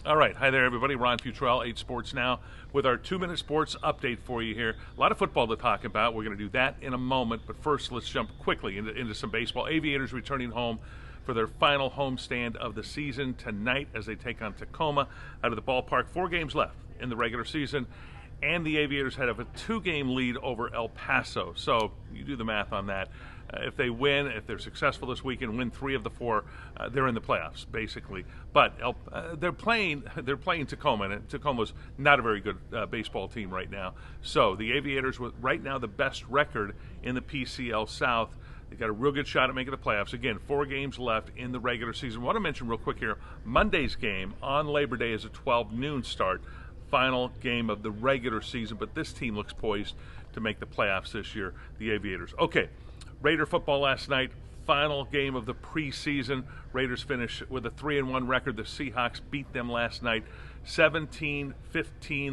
All right. Hi there, everybody. Ron Futrell, 8 Sports Now, with our 2-minute sports update for you here. A lot of football to talk about. We're going to do that in a moment. But first, let's jump quickly into some baseball. Aviators returning home for their final homestand of the season tonight as they take on Tacoma out of the ballpark. 4 games left in the regular season. And the Aviators have a 2-game lead over El Paso. So you do the math on that. If they win, if they're successful this weekend, win 3 of the 4, they're in the playoffs, basically. But they're playing Tacoma, and Tacoma's not a very good baseball team right now. So the Aviators, with right now the best record in the PCL South, they've got a real good shot at making the playoffs. Again, 4 games left in the regular season. I want to mention real quick here, Monday's game on Labor Day is a 12 noon start. Final game of the regular season, but this team looks poised to make the playoffs this year, the Aviators. Okay, Raider football last night, final game of the preseason. Raiders finish with a 3-1 record. The Seahawks beat them last night, 17-15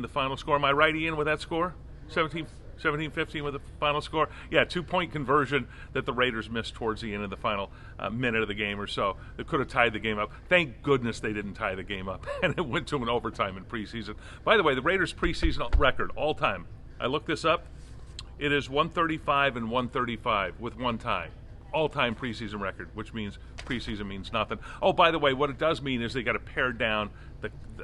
the final score. Am I right, Ian, with that score? 17-15 with the final score. Yeah, 2-point conversion that the Raiders missed towards the end of the final minute of the game or so. They could have tied the game up. Thank goodness they didn't tie the game up, and it went to an overtime in preseason. By the way, the Raiders' preseason record all time, I looked this up, it is 135-135 with 1 tie. All-time preseason record, which means preseason means nothing. Oh, by the way, what it does mean is they got to pare down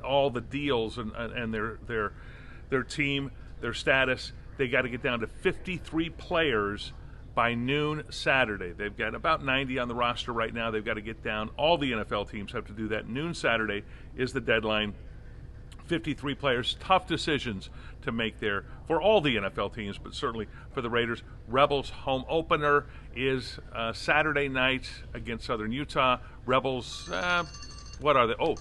all the deals and their team, their status. They got to get down to 53 players by noon Saturday. They've got about 90 on the roster right now. They've got to get down. All the NFL teams have to do that. Noon Saturday is the deadline. 53 players. Tough decisions to make there for all the NFL teams, but certainly for the Raiders. Rebels home opener is Saturday night against Southern Utah. Rebels, what are they? Oh,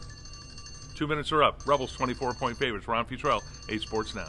2 minutes are up. Rebels 24-point favorites. Ron Futrell, 8 Sports Now.